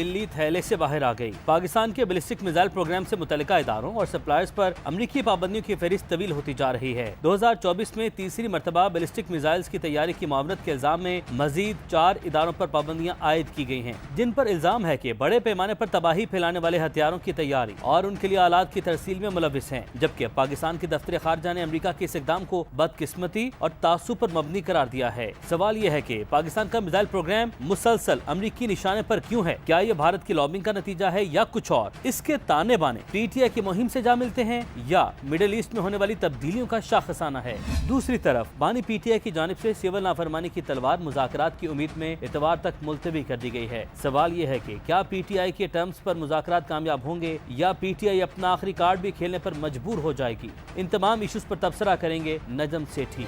بلی تھیلے سے باہر آ گئی۔ پاکستان کے بیلسٹک میزائل پروگرام سے متعلقہ اداروں اور سپلائرز پر امریکی پابندیوں کی فہرست طویل ہوتی جا رہی ہے۔ 2024 میں تیسری مرتبہ بیلسٹک میزائلز کی تیاری کی معاونت کے الزام میں مزید 4 اداروں پر پابندیاں عائد کی گئی ہیں، جن پر الزام ہے کہ بڑے پیمانے پر تباہی پھیلانے والے ہتھیاروں کی تیاری اور ان کے لیے آلات کی ترسیل میں ملوث ہیں، جبکہ پاکستان کے دفتر خارجہ نے امریکہ کے اس اقدام کو بدقسمتی اور تعصب پر مبنی قرار دیا ہے۔ سوال یہ ہے کہ پاکستان کا میزائل پروگرام مسلسل امریکی نشانے پر کیوں ہے؟ کیا یہ بھارت کی لابنگ کا نتیجہ ہے یا کچھ اور؟ اس کے تانے بانے پی ٹی آئی کی مہم سے جا ملتے ہیں یا مڈل ایسٹ میں ہونے والی تبدیلیوں کا شاخسانہ ہے؟ دوسری طرف بانی پی ٹی آئی کی جانب سے سول نافرمانی کی تلوار مذاکرات کی امید میں اتوار تک ملتوی کر دی گئی ہے۔ سوال یہ ہے کہ کیا پی ٹی آئی کے ٹرمز پر مذاکرات کامیاب ہوں گے یا پی ٹی آئی اپنا آخری کارڈ بھی کھیلنے پر مجبور ہو جائے گی؟ ان تمام ایشوز پر تبصرہ کریں گے نجم سیٹھی۔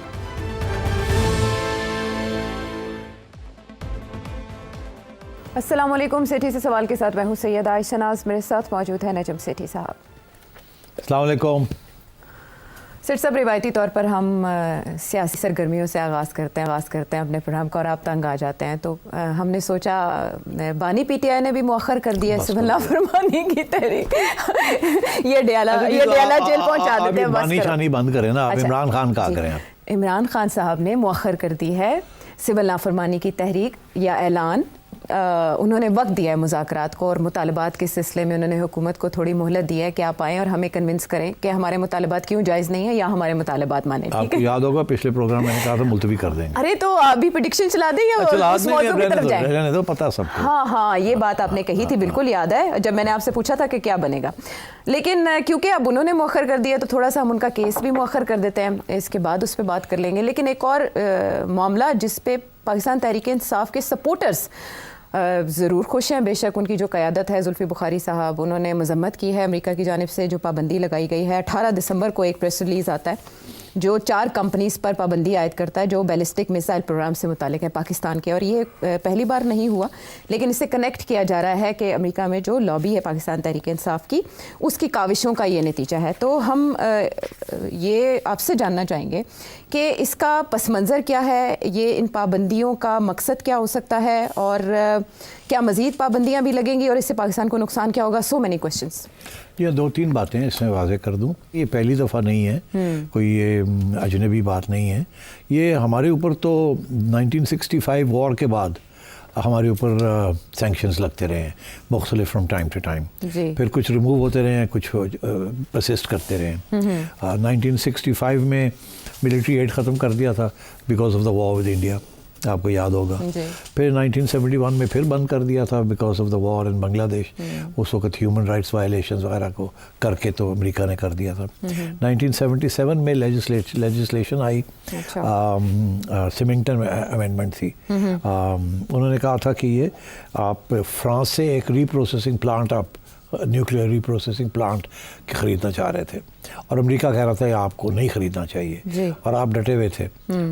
السلام علیکم۔ سیٹھی سے سوال کے ساتھ میں ہوں سید عائشہ ناز، میرے ساتھ موجود ہے نجم سیٹھی صاحب۔ السلام علیکم۔ سیٹھ صاحب، روایتی طور پر ہم سیاسی سرگرمیوں سے آغاز کرتے ہیں اپنے پروگرام کا اور آپ تنگ آ جاتے ہیں، تو ہم نے سوچا بانی پی ٹی آئی نے بھی مؤخر کر دیا سول نافرمانی کی تحریک، یہ ڈیالہ جیل پہنچا دیتے ہیں۔ بانی شانی بند کریں نا، آپ عمران خان کا کریں۔ عمران خان صاحب نے مؤخر کر دی ہے سول نافرمانی کی تحریک یا اعلان۔ انہوں نے وقت دیا ہے مذاکرات کو اور مطالبات کے سلسلے میں انہوں نے حکومت کو تھوڑی مہلت دی ہے کہ آپ آئیں اور ہمیں کنونس کریں کہ ہمارے مطالبات کیوں جائز نہیں ہیں یا ہمارے مطالبات مانیں۔ آپ کو یاد ہوگا پچھلے پروگرام میں نے کہا تھا ملتوی کر دیں گے۔ ارے تو ابھی پریڈکشن چلا دیں یا اس موضوع کی طرف جائیں؟ تو پتہ سب کو۔ ہاں یہ بات آپ نے کہی تھی، بالکل یاد ہے جب میں نے آپ سے پوچھا تھا کہ کیا بنے گا، لیکن کیونکہ اب انہوں نے مؤخر کر دیا تو تھوڑا سا ہم ان کا کیس بھی مؤخر کر دیتے ہیں، اس کے بعد اس پہ بات کر لیں گے۔ لیکن ایک اور معاملہ جس پہ پاکستان تحریک انصاف کے سپورٹرز ضرور خوش ہیں، بے شک ان کی جو قیادت ہے زلفی بخاری صاحب، انہوں نے مذمت کی ہے امریکہ کی جانب سے جو پابندی لگائی گئی ہے۔ 18 دسمبر کو ایک پریس ریلیز آتا ہے جو 4 کمپنیز پر پابندی عائد کرتا ہے جو بیلسٹک میزائل پروگرام سے متعلق ہے پاکستان کے، اور یہ پہلی بار نہیں ہوا، لیکن اسے کنیکٹ کیا جا رہا ہے کہ امریکہ میں جو لابی ہے پاکستان تحریک انصاف کی، اس کی کاوشوں کا یہ نتیجہ ہے۔ تو ہم یہ آپ سے جاننا چاہیں گے کہ اس کا پس منظر کیا ہے، یہ ان پابندیوں کا مقصد کیا ہو سکتا ہے، اور کیا مزید پابندیاں بھی لگیں گی اور اس سے پاکستان کو نقصان کیا ہوگا؟ So many questions. یہ 2-3 باتیں اس میں واضح کر دوں، یہ پہلی دفعہ نہیں ہے، کوئی یہ اجنبی بات نہیں ہے، یہ ہمارے اوپر تو 1965 وار کے بعد ہمارے اوپر سینکشنز لگتے رہے ہیں مختلف فرام ٹائم ٹو ٹائم، پھر کچھ ریموو ہوتے رہے ہیں، کچھ پرسسٹ کرتے رہے ہیں۔ 1965 میں ملٹری ایڈ ختم کر دیا تھا because of the war with India, آپ کو یاد ہوگا۔ پھر 1971 میں پھر بند کر دیا تھا بیکاز آف دا وار ان بنگلہ دیش، اس وقت ہیومن رائٹس وائلیشنز وغیرہ کو کر کے تو امریکہ نے کر دیا تھا۔ 1977 میں لیجسلیشن آئی، سمنگٹن امینڈمنٹ تھی، انہوں نے کہا تھا کہ یہ آپ فرانس سے ایک ری پروسیسنگ پلانٹ، آپ نیوکلیئر ری پروسیسنگ پلانٹ خریدنا چاہ رہے تھے، اور امریکہ کہہ رہا تھا کہ آپ کو نہیں خریدنا چاہیے، اور آپ ڈٹے ہوئے تھے،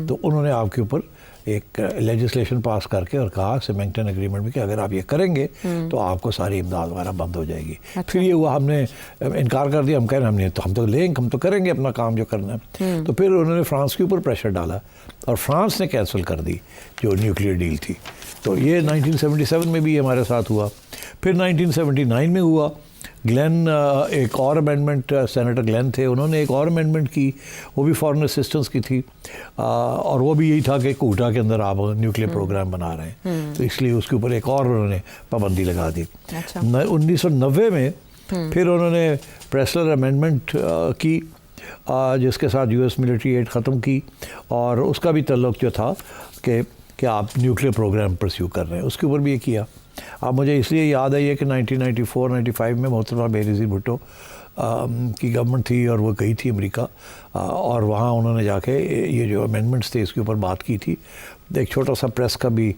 تو انہوں نے آپ کے اوپر ایک لیجسلیشن پاس کر کے اور کہا سمنگٹن ایگریمنٹ میں کہ اگر آپ یہ کریں گے تو آپ کو ساری امداد وغیرہ بند ہو جائے گی۔ پھر یہ ہوا، ہم نے انکار کر دیا، ہم کہہ رہے ہیں ہم تو لیں گے، ہم تو کریں گے اپنا کام جو کرنا ہے۔ تو پھر انہوں نے فرانس کے اوپر پریشر ڈالا اور فرانس نے کینسل کر دی جو نیوکلیئر ڈیل تھی۔ تو یہ 1977 میں بھی ہمارے ساتھ ہوا۔ پھر 1979 میں ہوا، گلین ایک اور امینڈمنٹ، سینیٹر گلین تھے، انہوں نے ایک اور امینڈمنٹ کی، وہ بھی فارن اسسٹنس کی تھی، اور وہ بھی یہی تھا کہ کوٹا کے اندر آپ نیوکلیئر پروگرام بنا رہے ہیں، تو اس لیے اس کے اوپر ایک اور انہوں نے پابندی لگا دی۔ 1990 میں پھر انہوں نے پریسلر امینڈمنٹ کی، جس کے ساتھ US ملٹری ایڈ ختم کی، اور اس کا بھی تعلق جو تھا کہ آپ نیوکلیئر پروگرام پرسیو کر رہے ہیں، اس کے اوپر بھی یہ کیا۔ اب مجھے اس لیے یاد ہے یہ کہ 1994-95 میں محترمہ بینظیر بھٹو کی گورنمنٹ تھی، اور وہ گئی تھی امریکہ، اور وہاں انہوں نے جا کے یہ جو امینڈمنٹس تھے اس کے اوپر بات کی تھی۔ ایک چھوٹا سا پریس کا بھی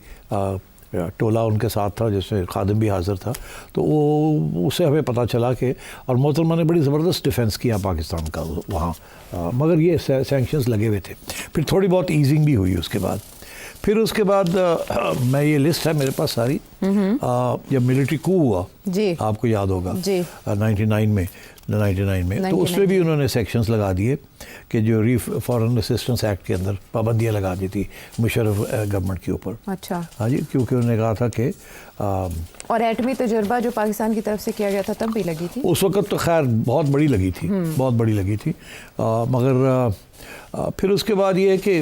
ٹولہ ان کے ساتھ تھا جس میں خادم بھی حاضر تھا، تو وہ اسے ہمیں پتہ چلا کہ، اور محترمہ نے بڑی زبردست ڈیفینس کیا پاکستان کا وہاں، مگر یہ سینکشنز لگے ہوئے تھے۔ پھر تھوڑی بہت ایزنگ بھی ہوئی اس کے بعد۔ پھر اس کے بعد میں یہ لسٹ ہے میرے پاس ساری، جب ملٹری کو ہوا، آپ کو یاد ہوگا 99 میں، 99 میں, تو اس میں بھی انہوں نے سیکشنز لگا دیے کہ جو فارن اسسٹنس ایکٹ کے اندر پابندیاں لگا دی تھی مشرف گورنمنٹ کے اوپر. اچھا. ہاں جی, کیونکہ انہوں نے کہا تھا کہ اور ایٹمی تجربہ جو پاکستان کی طرف سے کیا گیا تھا تب بھی لگی تھی اس وقت, تو خیر بہت بڑی لگی تھی, بہت بڑی لگی تھی, مگر پھر اس کے بعد یہ ہے کہ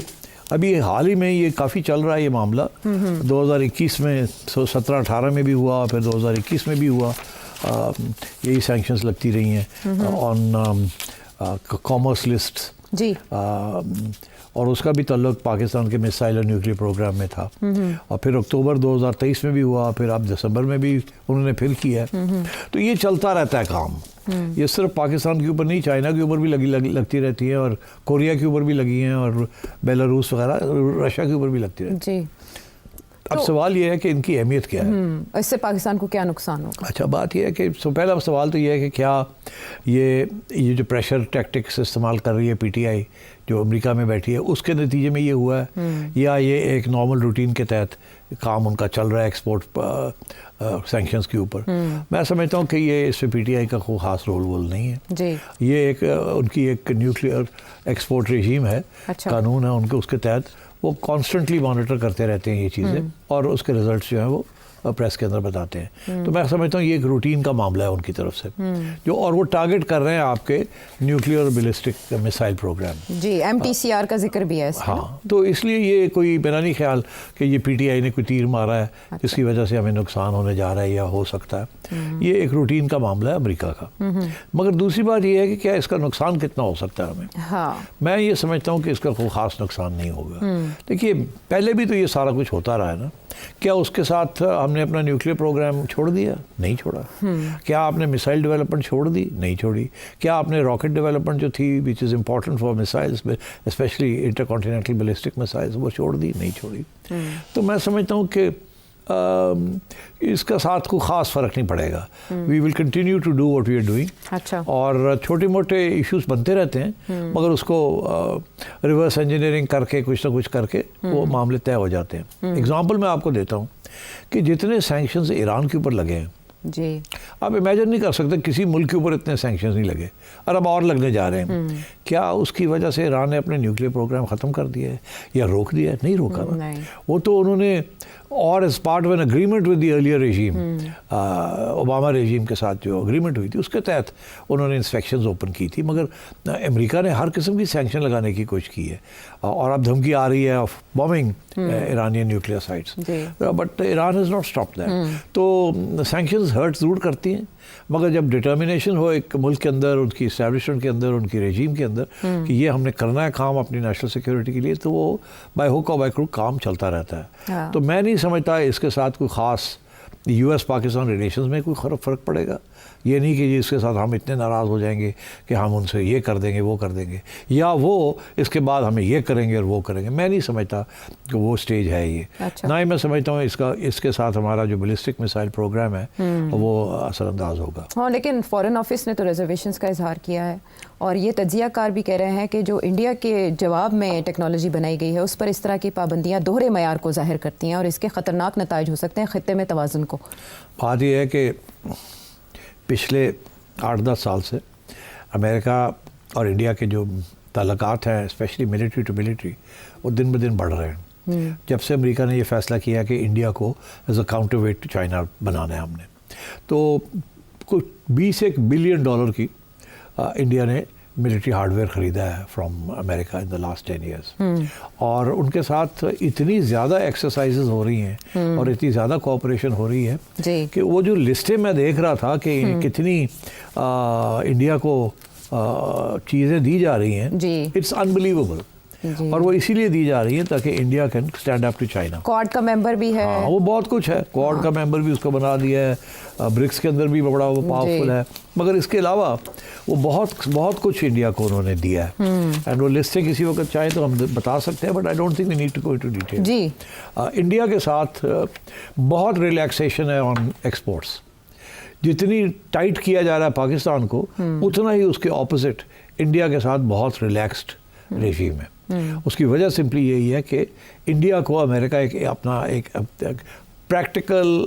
ابھی حال ہی میں یہ کافی چل رہا ہے یہ معاملہ. 2021 میں 17-18 میں بھی ہوا, پھر 2021 میں بھی ہوا, یہی سینکشنز لگتی رہی ہیں آن کامرس لسٹ جی, اور اس کا بھی تعلق پاکستان کے میسائل اور نیوکلیئر پروگرام میں تھا. اور پھر اکتوبر 2023 میں بھی ہوا, پھر اب دسمبر میں بھی انہوں نے پھر کیا. تو یہ چلتا رہتا ہے کام. یہ صرف پاکستان کے اوپر نہیں, چائنا کے اوپر بھی لگتی رہتی ہے, اور کوریا کے اوپر بھی لگی ہیں, اور بیلاروس وغیرہ, رشیا کے اوپر بھی لگتی رہتی ہے. جی. اب سوال یہ ہے کہ ان کی اہمیت کیا ہے, اس سے پاکستان کو کیا نقصان ہوگا. اچھا, بات یہ ہے کہ پہلا سوال تو یہ ہے کہ کیا یہ جو پریشر ٹیکٹکس استعمال کر رہی ہے پی ٹی آئی جو امریکہ میں بیٹھی ہے, اس کے نتیجے میں یہ ہوا ہے, یا یہ ایک نارمل روٹین کے تحت کام ان کا چل رہا ہے ایکسپورٹ سینکشنز کے اوپر. میں سمجھتا ہوں کہ یہ اس میں پی ٹی آئی کا کوئی خاص رول نہیں ہے. جی. یہ ایک ان کی ایک نیوکلیئر ایکسپورٹ رژیم ہے, قانون ہے ان کے, اس کے تحت وہ کانسٹنٹلی مانیٹر کرتے رہتے ہیں یہ چیزیں, اور اس کے رزلٹس جو ہیں وہ پریس کے اندر بتاتے ہیں. تو میں سمجھتا ہوں یہ ایک روٹین کا معاملہ ہے ان کی طرف سے, جو اور وہ ٹارگٹ کر رہے ہیں آپ کے نیوکلیئر بیلسٹک میسائل پروگرام. جی, MTCR کا ذکر بھی ہے اس میں. ہاں, تو اس لیے یہ کوئی میرا نہیں خیال کہ یہ پی ٹی آئی نے کوئی تیر مارا ہے جس کی وجہ سے ہمیں نقصان ہونے جا رہا ہے یا ہو سکتا ہے. یہ ایک روٹین کا معاملہ ہے امریکہ کا. مگر دوسری بات یہ ہے کہ کیا اس کا نقصان کتنا ہو سکتا ہے ہمیں. ہاں, میں یہ سمجھتا ہوں کہ اس کا کوئی خاص نقصان نہیں ہوگا. دیکھیے, پہلے بھی تو یہ سارا کچھ ہوتا رہا ہے نا. کیا اس کے ساتھ ہم نے اپنا نیوکلیئر پروگرام چھوڑ دیا؟ نہیں چھوڑا. کیا آپ نے میسائل ڈیولپمنٹ چھوڑ دی؟ نہیں چھوڑی. کیا آپ نے راکٹ ڈیولپمنٹ جو تھی which is important for missiles, especially intercontinental ballistic missiles, وہ چھوڑ دی؟ نہیں چھوڑی. تو میں سمجھتا ہوں کہ اس کا ساتھ کوئی خاص فرق نہیں پڑے گا. We will continue to do what we are doing. اچھا. اور چھوٹے موٹے ایشوز بنتے رہتے ہیں, مگر اس کو ریورس انجینئرنگ کر کے کچھ نہ کچھ کر کے وہ معاملے طے ہو جاتے ہیں. اگزامپل میں آپ کو دیتا ہوں کہ جتنے سینکشنز ایران کے اوپر لگے ہیں, جی, آپ امیجن نہیں کر سکتے کسی ملک کے اوپر اتنے سینکشنز نہیں لگے, اور اب اور لگنے جا رہے ہیں. کیا اس کی وجہ سے ایران نے اپنے نیوکلیئر پروگرام ختم کر دیا ہے یا روک دیا ہے؟ نہیں روکا نا. وہ تو انہوں نے, اور as part of an agreement with the earlier regime, Obama regime کے ساتھ جو اگریمنٹ ہوئی تھی اس کے تحت انہوں نے انسپیکشنز اوپن کی تھی. مگر امریکہ نے ہر قسم کی سینکشن لگانے کی کوشش کی ہے, اور اب دھمکی آ رہی ہے of booming Iranian nuclear sites, but Iran has not stop that. تو سینکشنز ہرٹ ضرور کرتی ہیں, مگر جب ڈٹرمنیشن ہو ایک ملک کے اندر, ان کی اسٹیبلشمنٹ کے اندر, ان کی رژیم کے اندر, کہ یہ ہم نے کرنا ہے کام اپنی نیشنل سیکیورٹی کے لیے, تو وہ بائی ہک اور بائی کروک کام چلتا رہتا ہے. تو میں نہیں سمجھتا اس کے ساتھ کوئی خاص یو ایس پاکستان ریلیشنز میں کوئی فرق پڑے گا. یہ نہیں کہ اس کے ساتھ ہم اتنے ناراض ہو جائیں گے کہ ہم ان سے یہ کر دیں گے وہ کر دیں گے, یا وہ اس کے بعد ہمیں یہ کریں گے اور وہ کریں گے. میں نہیں سمجھتا کہ وہ سٹیج ہے یہ. نہ ہی میں سمجھتا ہوں اس کے ساتھ ہمارا جو بیلسٹک میسائل پروگرام ہے وہ اثر انداز ہوگا. ہاں, لیکن فارن آفس نے تو ریزرویشنز کا اظہار کیا ہے, اور یہ تجزیہ کار بھی کہہ رہے ہیں کہ جو انڈیا کے جواب میں ٹیکنالوجی بنائی گئی ہے اس پر اس طرح کی پابندیاں دوہرے معیار کو ظاہر کرتی ہیں, اور اس کے خطرناک نتائج ہو سکتے ہیں خطے میں توازن کو. بات یہ ہے کہ پچھلے 8-10 سال سے امریکہ اور انڈیا کے جو تعلقات ہیں, اسپیشلی ملٹری ٹو ملٹری, وہ دن بدن بڑھ رہے ہیں. جب سے امریکہ نے یہ فیصلہ کیا کہ انڈیا کو as a counterweight to China بنانا ہے ہم نے, تو کچھ $20 بلین کی انڈیا نے ملٹری ہارڈ ویئر خریدا ہے from America in the last 10 years. اور ان کے ساتھ اتنی زیادہ ایکسرسائزز ہو رہی ہیں اور اتنی زیادہ کوآپریشن ہو رہی ہے کہ وہ جو لسٹیں میں دیکھ رہا تھا کہ کتنی انڈیا کو چیزیں دی جا رہی ہیں, اٹس انبلیویبل. اور وہ اسی لیے دی جا رہی ہے تاکہ India can stand up to China. Quad کا ممبر بھی ہے. ہاں, وہ بہت کچھ ہے. کوڈ کا ممبر بھی اس کو بنا دیا ہے, برکس کے اندر بھی بڑا وہ پاورفل ہے. مگر اس کے علاوہ وہ بہت کچھ انڈیا کو انہوں نے دیا ہے. اینڈ وہ لسٹیں کسی وقت چاہیں تو ہم بتا سکتے ہیں, but I don't think we need to go into detail. جی, انڈیا کے ساتھ بہت ریلیکسیشن ہے آن ایکسپورٹس. جتنی ٹائٹ کیا جا رہا ہے پاکستان کو, اتنا ہی اس کے اپوزٹ انڈیا کے ساتھ بہت ریلیکسڈ رژیم ہے. اس کی وجہ سمپلی یہی ہے کہ انڈیا کو امریکہ اپنا ایک practical,